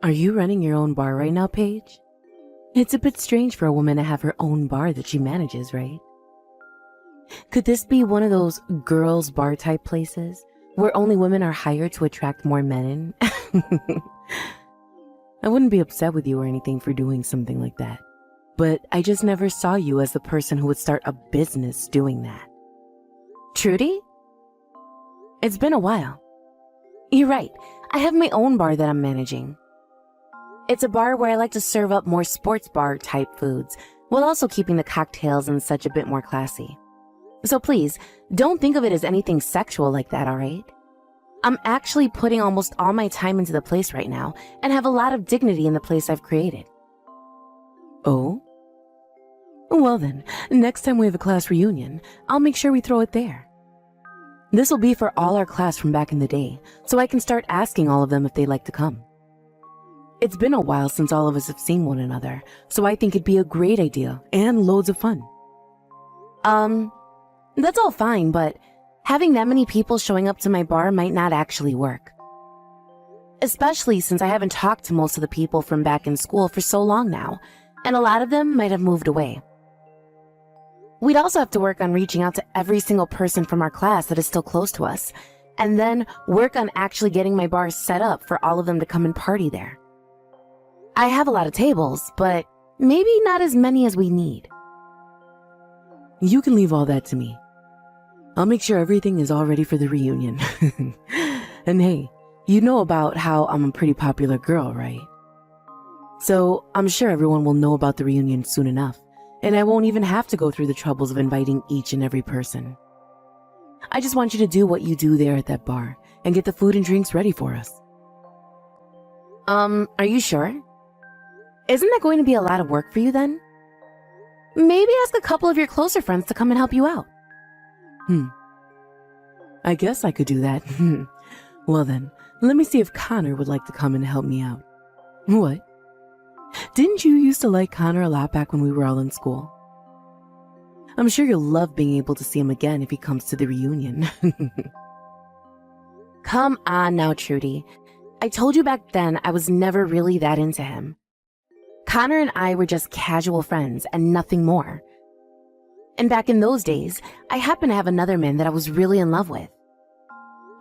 Are you running your own bar right now, Paige? It's a bit strange for a woman to have her own bar that she manages, right? Could this be one of those girls' bar type places where only women are hired to attract more men in? I wouldn't be upset with you or anything for doing something like that, but I just never saw you as the person who would start a business doing that. Trudy? It's been a while. You're right, I have my own bar that I'm managing. It's a bar where I like to serve up more sports bar type foods, while also keeping the cocktails and such a bit more classy. So please, don't think of it as anything sexual like that, alright? I'm actually putting almost all my time into the place right now, and have a lot of dignity in the place I've created. Oh? Well then, next time we have a class reunion, I'll make sure we throw it there. This will be for all our class from back in the day, so I can start asking all of them if they'd like to come. It's been a while since all of us have seen one another, so I think it'd be a great idea and loads of fun. That's all fine, but having that many people showing up to my bar might not actually work. Especially since I haven't talked to most of the people from back in school for so long now, and a lot of them might have moved away. We'd also have to work on reaching out to every single person from our class that is still close to us, and then work on actually getting my bar set up for all of them to come and party there. I have a lot of tables, but maybe not as many as we need. You can leave all that to me. I'll make sure everything is all ready for the reunion. And hey, you know about how I'm a pretty popular girl, right? So I'm sure everyone will know about the reunion soon enough, and I won't even have to go through the troubles of inviting each and every person. I just want you to do what you do there at that bar and get the food and drinks ready for us. Are you sure? Isn't that going to be a lot of work for you then? Maybe ask a couple of your closer friends to come and help you out. I guess I could do that. Well then, let me see if Connor would like to come and help me out. What? Didn't you used to like Connor a lot back when we were all in school? I'm sure you'll love being able to see him again if he comes to the reunion. Come on now, Trudy. I told you back then I was never really that into him. Connor and I were just casual friends and nothing more. And back in those days, I happened to have another man that I was really in love with.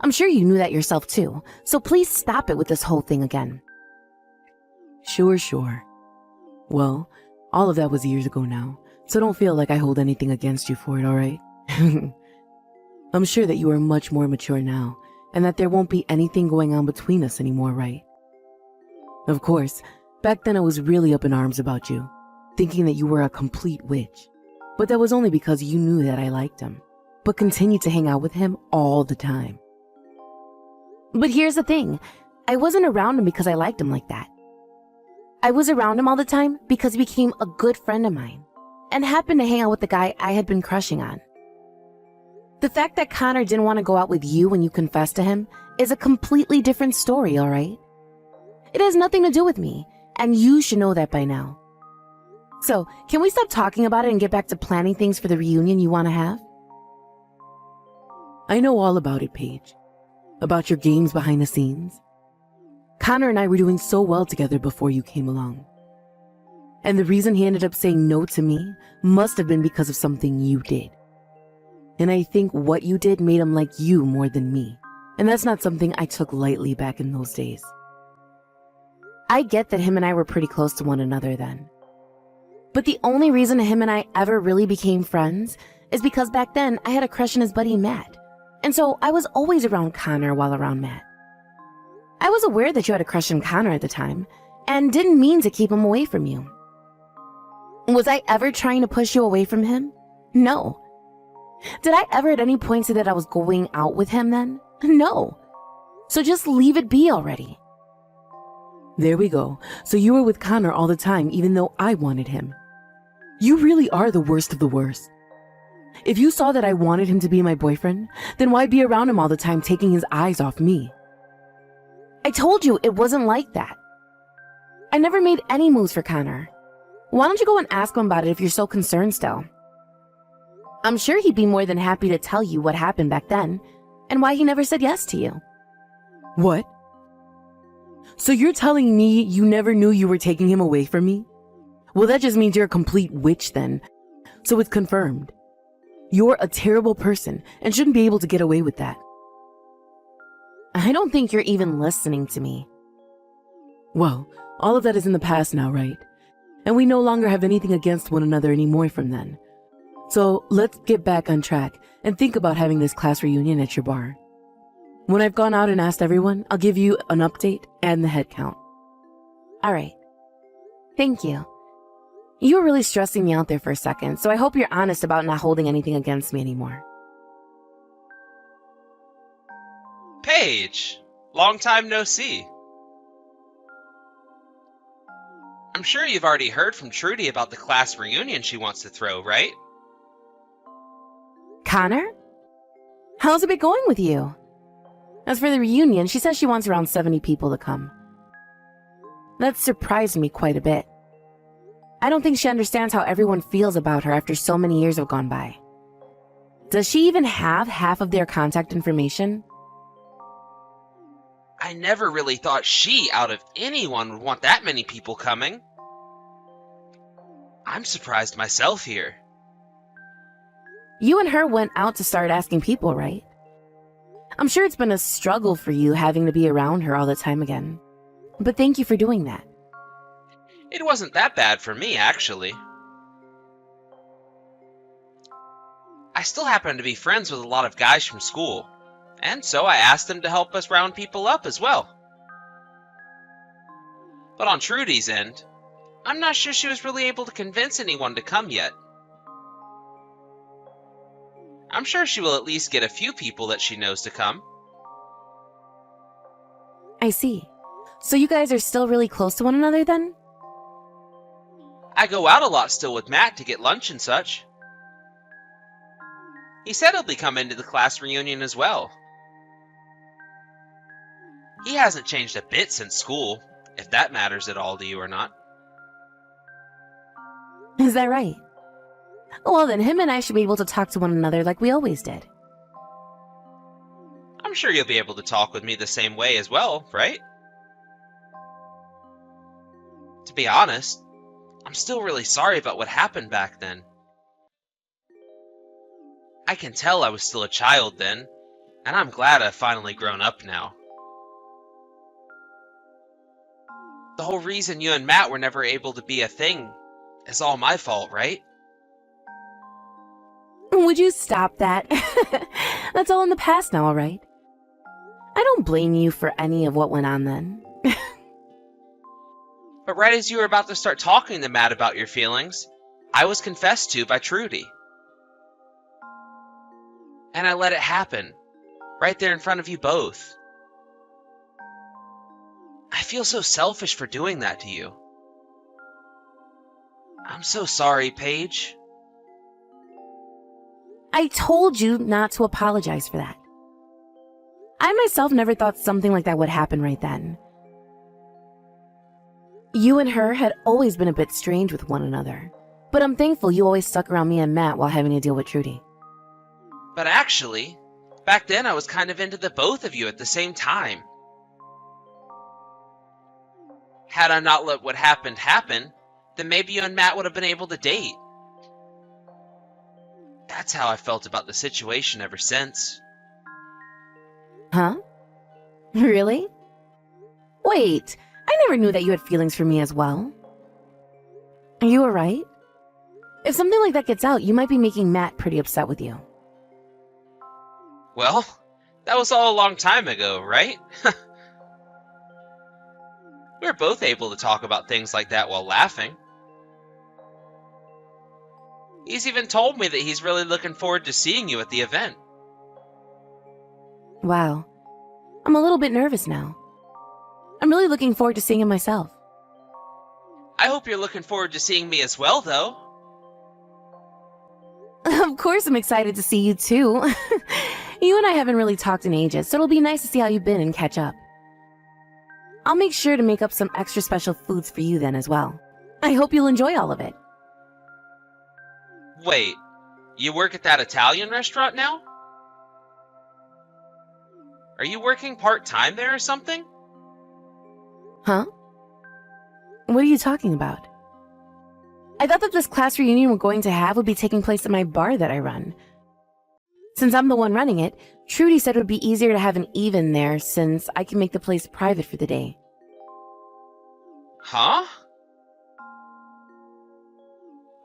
I'm sure you knew that yourself too, so please stop it with this whole thing again. Sure. Well, all of that was years ago now, so don't feel like I hold anything against you for it, alright? I'm sure that you are much more mature now, and that there won't be anything going on between us anymore, right? Of course, back then I was really up in arms about you, thinking that you were a complete witch. But that was only because you knew that I liked him, but continued to hang out with him all the time. But here's the thing, I wasn't around him because I liked him like that. I was around him all the time because he became a good friend of mine, and happened to hang out with the guy I had been crushing on. The fact that Connor didn't want to go out with you when you confessed to him is a completely different story, alright? It has nothing to do with me, and you should know that by now. So, can we stop talking about it and get back to planning things for the reunion you want to have? I know all about it, Paige. About your games behind the scenes. Connor and I were doing so well together before you came along. And the reason he ended up saying no to me must have been because of something you did. And I think what you did made him like you more than me. And that's not something I took lightly back in those days. I get that him and I were pretty close to one another then. But the only reason him and I ever really became friends is because back then I had a crush on his buddy Matt. And so I was always around Connor while around Matt. I was aware that you had a crush on Connor at the time, and didn't mean to keep him away from you. Was I ever trying to push you away from him? No. Did I ever at any point say that I was going out with him then? No. So just leave it be already. There we go. So you were with Connor all the time even though I wanted him. You really are the worst of the worst. If you saw that I wanted him to be my boyfriend, then why be around him all the time taking his eyes off me? I told you it wasn't like that. I never made any moves for Connor. Why don't you go and ask him about it if you're so concerned still? I'm sure he'd be more than happy to tell you what happened back then, and why he never said yes to you. What? So you're telling me you never knew you were taking him away from me? Well, that just means you're a complete witch then. So it's confirmed. You're a terrible person and shouldn't be able to get away with that. I don't think you're even listening to me. Well, all of that is in the past now, right? And we no longer have anything against one another anymore from then. So let's get back on track and think about having this class reunion at your bar. When I've gone out and asked everyone, I'll give you an update and the head count. All right. Thank you. You were really stressing me out there for a second, so I hope you're honest about not holding anything against me anymore. Paige, long time no see. I'm sure you've already heard from Trudy about the class reunion she wants to throw, right? Connor? How's it been going with you? As for the reunion, she says she wants around 70 people to come. That surprised me quite a bit. I don't think she understands how everyone feels about her after so many years have gone by. Does she even have half of their contact information? I never really thought she, out of anyone, would want that many people coming. I'm surprised myself here. You and her went out to start asking people, right? I'm sure it's been a struggle for you having to be around her all the time again. But thank you for doing that. It wasn't that bad for me, actually. I still happen to be friends with a lot of guys from school, and so I asked them to help us round people up as well. But on Trudy's end, I'm not sure she was really able to convince anyone to come yet. I'm sure she will at least get a few people that she knows to come. I see. So you guys are still really close to one another then? I go out a lot still with Matt to get lunch and such. He said he'll be coming to the class reunion as well. He hasn't changed a bit since school, if that matters at all to you or not. Is that right? Well then, him and I should be able to talk to one another like we always did. I'm sure you'll be able to talk with me the same way as well, right? To be honest, I'm still really sorry about what happened back then. I can tell I was still a child then, and I'm glad I've finally grown up now. The whole reason you and Matt were never able to be a thing is all my fault, right? Would you stop that? That's all in the past now, all right? I don't blame you for any of what went on then. But right as you were about to start talking to Matt about your feelings, I was confessed to by Trudy. And I let it happen, right there in front of you both. I feel so selfish for doing that to you. I'm so sorry, Paige. I told you not to apologize for that. I myself never thought something like that would happen right then. You and her had always been a bit strange with one another, but I'm thankful you always stuck around me and Matt while having to deal with Trudy. But actually, back then I was kind of into the both of you at the same time. Had I not let what happened happen, then maybe you and Matt would have been able to date. That's how I felt about the situation ever since. Huh? Really? Wait, I never knew that you had feelings for me as well. Are you alright? If something like that gets out, you might be making Matt pretty upset with you. Well, that was all a long time ago, right? We were both able to talk about things like that while laughing. He's even told me that he's really looking forward to seeing you at the event. Wow. I'm a little bit nervous now. I'm really looking forward to seeing him myself. I hope you're looking forward to seeing me as well, though. Of course I'm excited to see you too. You and I haven't really talked in ages, so it'll be nice to see how you've been and catch up. I'll make sure to make up some extra special foods for you then as well. I hope you'll enjoy all of it. Wait, you work at that Italian restaurant now? Are you working part-time there or something? Huh? What are you talking about? I thought that this class reunion we're going to have would be taking place at my bar that I run. Since I'm the one running it, Trudy said it would be easier to have an even there since I can make the place private for the day. Huh?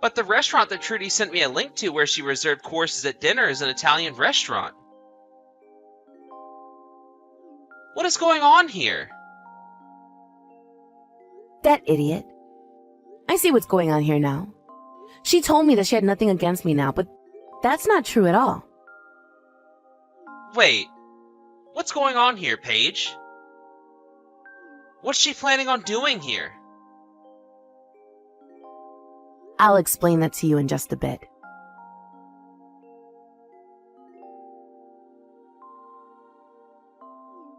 But the restaurant that Trudy sent me a link to where she reserved courses at dinner is an Italian restaurant. What is going on here? That idiot. I see what's going on here now. She told me that she had nothing against me now, but that's not true at all. Wait, what's going on here, Paige? What's she planning on doing here? I'll explain that to you in just a bit.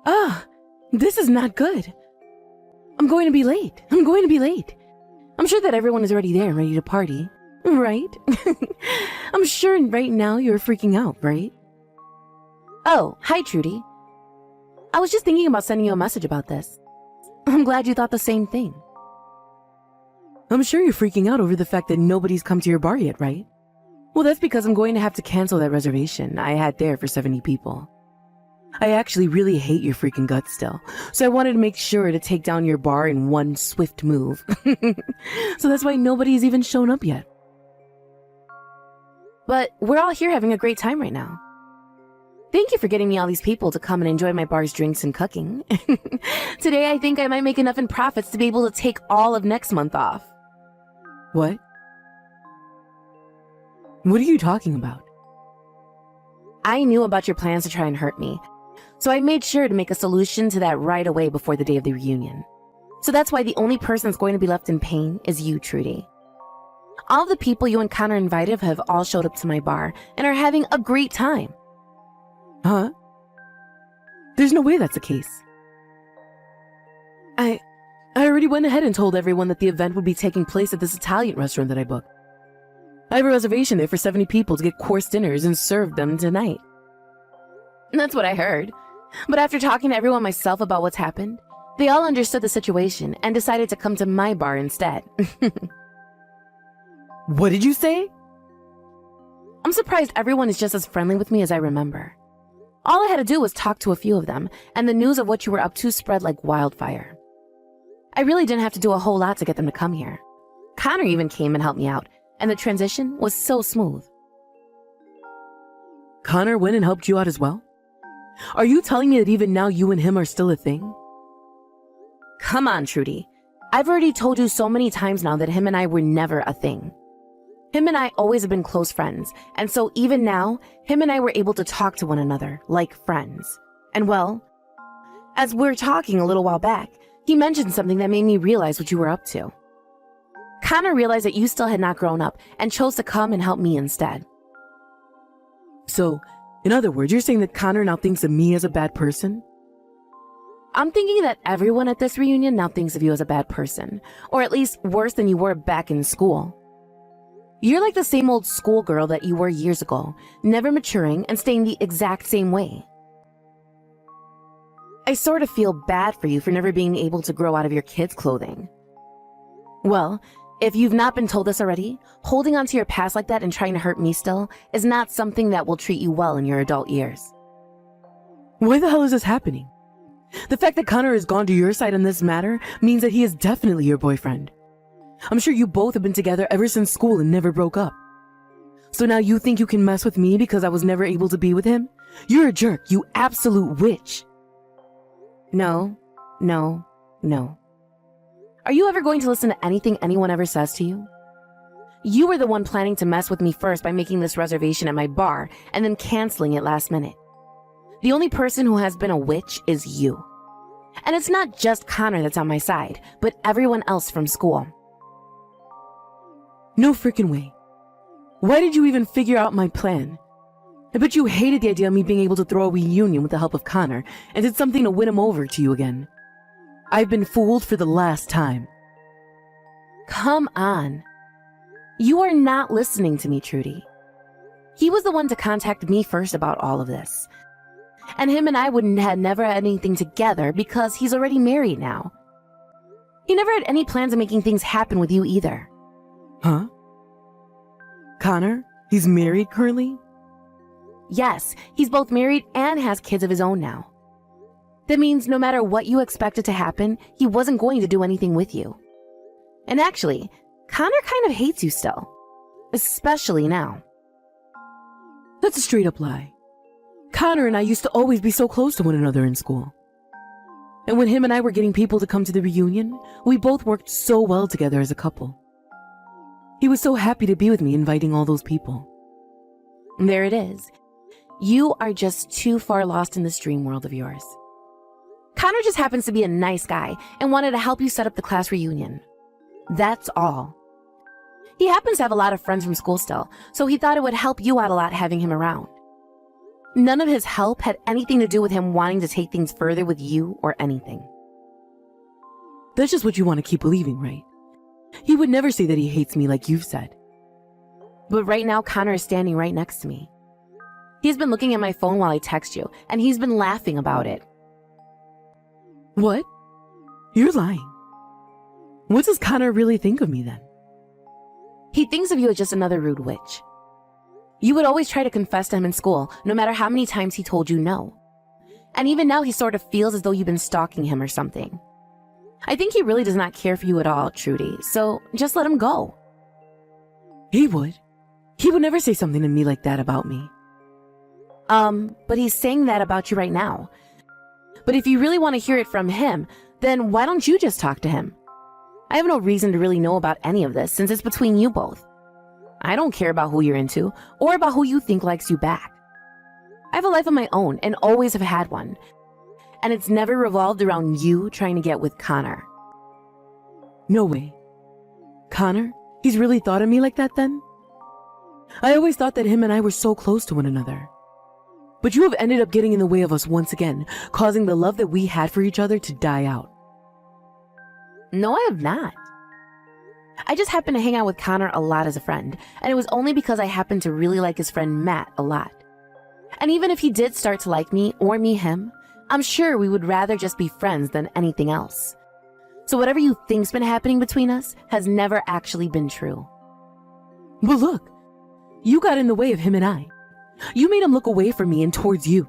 Ah, this is not good. I'm going to be late. I'm sure that everyone is already there and ready to party, right? I'm sure right now you're freaking out, right? Oh, hi, Trudy. I was just thinking about sending you a message about this. I'm glad you thought the same thing. I'm sure you're freaking out over the fact that nobody's come to your bar yet, right? Well, that's because I'm going to have to cancel that reservation I had there for 70 people. I actually really hate your freaking guts still, so I wanted to make sure to take down your bar in one swift move. So that's why nobody's even shown up yet. But we're all here having a great time right now. Thank you for getting me all these people to come and enjoy my bar's drinks and cooking. Today I think I might make enough in profits to be able to take all of next month off. What? What are you talking about? I knew about your plans to try and hurt me, so I made sure to make a solution to that right away before the day of the reunion. So that's why the only person that's going to be left in pain is you, Trudy. All of the people you and Connor invited have all showed up to my bar and are having a great time. Huh? There's no way that's the case. I already went ahead and told everyone that the event would be taking place at this Italian restaurant that I booked. I have a reservation there for 70 people to get course dinners and serve them tonight. That's what I heard. But after talking to everyone myself about what's happened, they all understood the situation and decided to come to my bar instead. What did you say? I'm surprised everyone is just as friendly with me as I remember. All I had to do was talk to a few of them, and the news of what you were up to spread like wildfire. I really didn't have to do a whole lot to get them to come here. Connor even came and helped me out, and the transition was so smooth. Connor went and helped you out as well? Are you telling me that even now you and him are still a thing? Come on, Trudy. I've already told you so many times now that him and I were never a thing. Him and I always have been close friends, and so even now, him and I were able to talk to one another like friends. And well, as we were talking a little while back, he mentioned something that made me realize what you were up to. Connor realized that you still had not grown up and chose to come and help me instead. So, in other words, you're saying that Connor now thinks of me as a bad person? I'm thinking that everyone at this reunion now thinks of you as a bad person, or at least worse than you were back in school. You're like the same old schoolgirl that you were years ago, never maturing and staying the exact same way. I sort of feel bad for you for never being able to grow out of your kids' clothing. Well, if you've not been told this already, holding on to your past like that and trying to hurt me still is not something that will treat you well in your adult years. Why the hell is this happening? The fact that Connor has gone to your side on this matter means that he is definitely your boyfriend. I'm sure you both have been together ever since school and never broke up. So now you think you can mess with me because I was never able to be with him? You're a jerk, you absolute witch. No. Are you ever going to listen to anything anyone ever says to you? You were the one planning to mess with me first by making this reservation at my bar and then canceling it last minute. The only person who has been a witch is you. And it's not just Connor that's on my side, but everyone else from school. No freaking way. Why did you even figure out my plan? I bet you hated the idea of me being able to throw a reunion with the help of Connor and did something to win him over to you again. I've been fooled for the last time. Come on. You are not listening to me, Trudy. He was the one to contact me first about all of this. And him and I wouldn't have never had anything together because he's already married now. He never had any plans of making things happen with you either. Huh? Connor? He's married currently? Yes, he's both married and has kids of his own now. That means no matter what you expected to happen, he wasn't going to do anything with you. And actually, Connor kind of hates you still. Especially now. That's a straight up lie. Connor and I used to always be so close to one another in school. And when him and I were getting people to come to the reunion, we both worked so well together as a couple. He was so happy to be with me inviting all those people. There it is. You are just too far lost in this dream world of yours. Connor just happens to be a nice guy and wanted to help you set up the class reunion. That's all. He happens to have a lot of friends from school still, so he thought it would help you out a lot having him around. None of his help had anything to do with him wanting to take things further with you or anything. That's just what you want to keep believing, right? He would never say that he hates me like you've said. But right now, Connor is standing right next to me. He's been looking at my phone while I text you, and he's been laughing about it. What? You're lying. What does Connor really think of me then? He thinks of you as just another rude witch. You would always try to confess to him in school, no matter how many times he told you no. And even now he sort of feels as though you've been stalking him or something. I think he really does not care for you at all, Trudy, so just let him go. He would. He would never say something to me like that about me. But he's saying that about you right now. But if you really want to hear it from him, then why don't you just talk to him? I have no reason to really know about any of this since it's between you both. I don't care about who you're into or about who you think likes you back. I have a life of my own and always have had one. And it's never revolved around you trying to get with Connor. No way. Connor? He's really thought of me like that then? I always thought that him and I were so close to one another. But you have ended up getting in the way of us once again, causing the love that we had for each other to die out. No, I have not. I just happened to hang out with Connor a lot as a friend, and it was only because I happened to really like his friend Matt a lot. And even if he did start to like me or me him, I'm sure we would rather just be friends than anything else. So whatever you think's been happening between us has never actually been true. But look, you got in the way of him and I. You made him look away from me and towards you.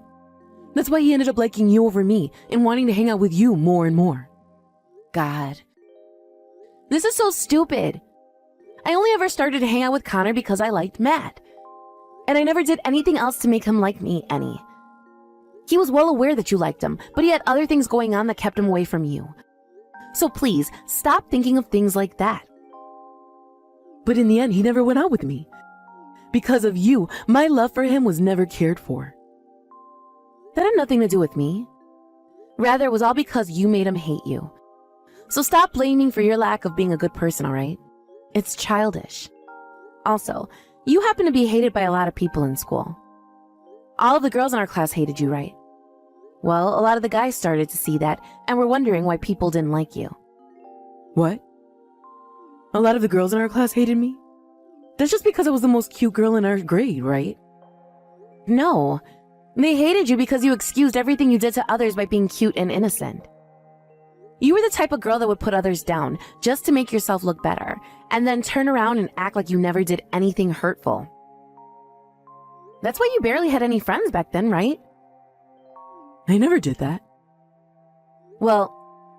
That's why he ended up liking you over me and wanting to hang out with you more and more. God. This is so stupid. I only ever started to hang out with Connor because I liked Matt. And I never did anything else to make him like me any. He was well aware that you liked him, but he had other things going on that kept him away from you. So please, stop thinking of things like that. But in the end, he never went out with me. Because of you, my love for him was never cared for. That had nothing to do with me. Rather, it was all because you made him hate you. So stop blaming for your lack of being a good person, all right? It's childish. Also, you happen to be hated by a lot of people in school. All of the girls in our class hated you, right? Well, a lot of the guys started to see that and were wondering why people didn't like you. What? A lot of the girls in our class hated me? That's just because I was the most cute girl in our grade, right? No. They hated you because you excused everything you did to others by being cute and innocent. You were the type of girl that would put others down just to make yourself look better, and then turn around and act like you never did anything hurtful. That's why you barely had any friends back then, right? I never did that. Well,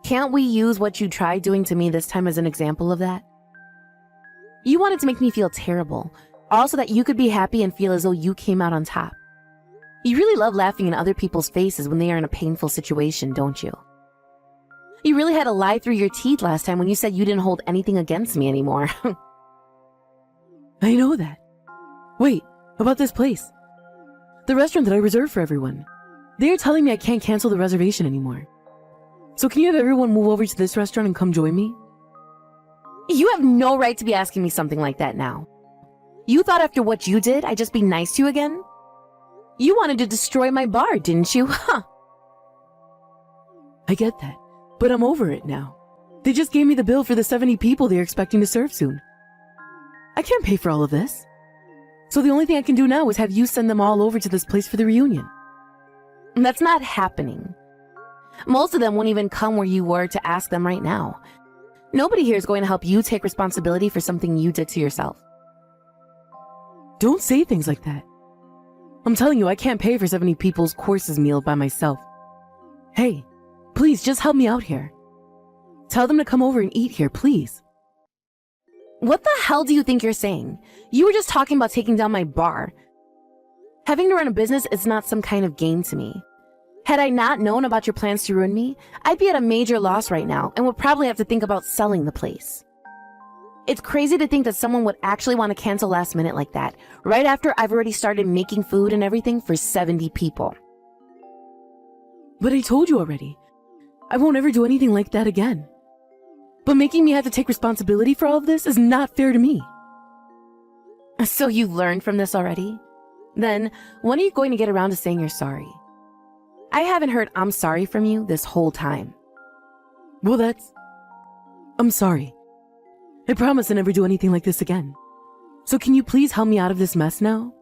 can't we use what you tried doing to me this time as an example of that? You wanted to make me feel terrible, all so that you could be happy and feel as though you came out on top. You really love laughing in other people's faces when they are in a painful situation, don't you? You really had to lie through your teeth last time when you said you didn't hold anything against me anymore. I know that. Wait, about this place. The restaurant that I reserved for everyone. They're telling me I can't cancel the reservation anymore. So can you have everyone move over to this restaurant and come join me? You have no right to be asking me something like that now. You thought after what you did, I'd just be nice to you again? You wanted to destroy my bar, didn't you? Huh? I get that, but I'm over it now. They just gave me the bill for the 70 people they're expecting to serve soon. I can't pay for all of this. So the only thing I can do now is have you send them all over to this place for the reunion. That's not happening. Most of them won't even come where you were to ask them right now. Nobody here is going to help you take responsibility for something you did to yourself. Don't say things like that. I'm telling you, I can't pay for 70 people's courses meal by myself. Hey, please just help me out here. Tell them to come over and eat here, please. What the hell do you think you're saying? You were just talking about taking down my bar. Having to run a business is not some kind of game to me. Had I not known about your plans to ruin me, I'd be at a major loss right now and would probably have to think about selling the place. It's crazy to think that someone would actually want to cancel last minute like that, right after I've already started making food and everything for 70 people. But I told you already. I won't ever do anything like that again. But making me have to take responsibility for all of this is not fair to me. So you learned from this already? Then, when are you going to get around to saying you're sorry? I haven't heard "I'm sorry" from you this whole time. Well, I'm sorry. I promise to never do anything like this again. So can you please help me out of this mess now?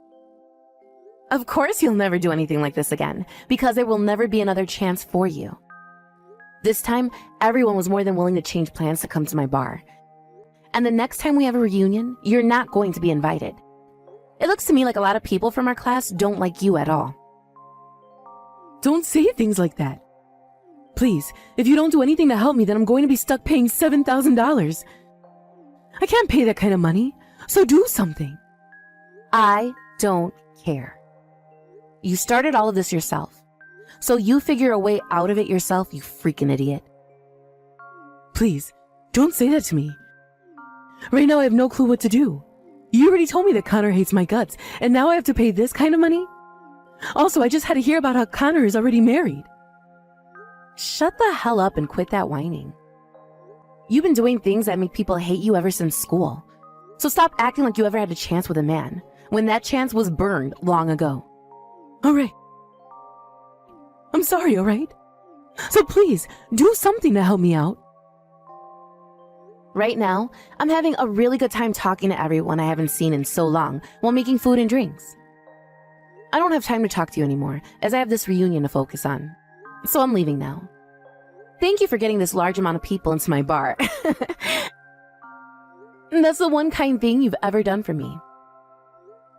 Of course you'll never do anything like this again, because there will never be another chance for you. This time, everyone was more than willing to change plans to come to my bar. And the next time we have a reunion, you're not going to be invited. It looks to me like a lot of people from our class don't like you at all. Don't say things like that. Please, if you don't do anything to help me, then I'm going to be stuck paying $7,000. I can't pay that kind of money, so do something. I don't care. You started all of this yourself, so you figure a way out of it yourself, you freaking idiot. Please, don't say that to me. Right now I have no clue what to do. You already told me that Connor hates my guts, and now I have to pay this kind of money? Also, I just had to hear about how Connor is already married. Shut the hell up and quit that whining. You've been doing things that make people hate you ever since school. So stop acting like you ever had a chance with a man, when that chance was burned long ago. All right. I'm sorry, all right? So please, do something to help me out. Right now, I'm having a really good time talking to everyone I haven't seen in so long while making food and drinks. I don't have time to talk to you anymore, as I have this reunion to focus on. So I'm leaving now. Thank you for getting this large amount of people into my bar. That's the one kind thing you've ever done for me.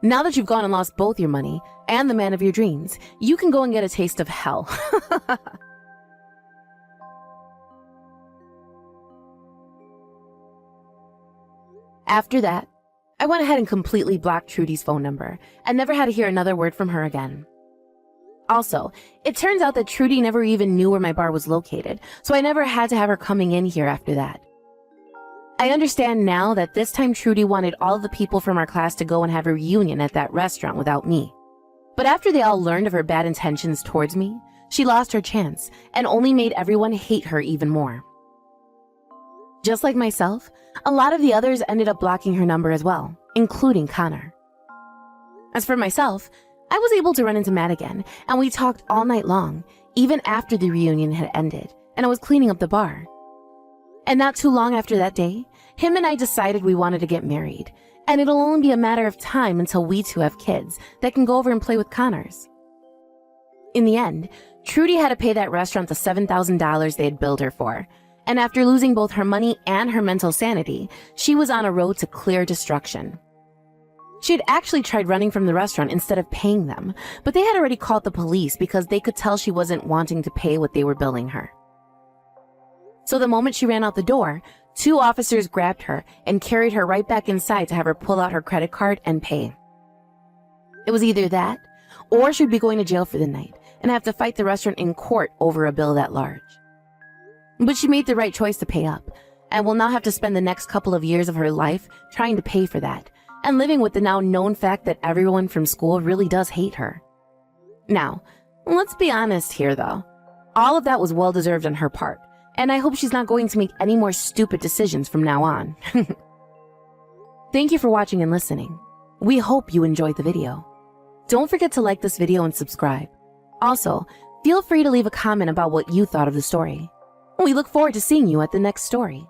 Now that you've gone and lost both your money and the man of your dreams, you can go and get a taste of hell. After that, I went ahead and completely blocked Trudy's phone number and never had to hear another word from her again. Also, it turns out that Trudy never even knew where my bar was located, so I never had to have her coming in here after that. I understand now that this time Trudy wanted all of the people from our class to go and have a reunion at that restaurant without me. But after they all learned of her bad intentions towards me, she lost her chance and only made everyone hate her even more. Just like myself, a lot of the others ended up blocking her number as well, including Connor. As for myself, I was able to run into Matt again, and we talked all night long, even after the reunion had ended, and I was cleaning up the bar. And not too long after that day, him and I decided we wanted to get married, and it'll only be a matter of time until we two have kids that can go over and play with Connors. In the end, Trudy had to pay that restaurant the $7,000 they had billed her for, and after losing both her money and her mental sanity, she was on a road to clear destruction. She had actually tried running from the restaurant instead of paying them, but they had already called the police because they could tell she wasn't wanting to pay what they were billing her. So the moment she ran out the door, 2 officers grabbed her and carried her right back inside to have her pull out her credit card and pay. It was either that, or she'd be going to jail for the night and have to fight the restaurant in court over a bill that large. But she made the right choice to pay up, and will now have to spend the next couple of years of her life trying to pay for that, and living with the now known fact that everyone from school really does hate her. Now, let's be honest here though. All of that was well deserved on her part, and I hope she's not going to make any more stupid decisions from now on. Thank you for watching and listening. We hope you enjoyed the video. Don't forget to like this video and subscribe. Also, feel free to leave a comment about what you thought of the story. We look forward to seeing you at the next story.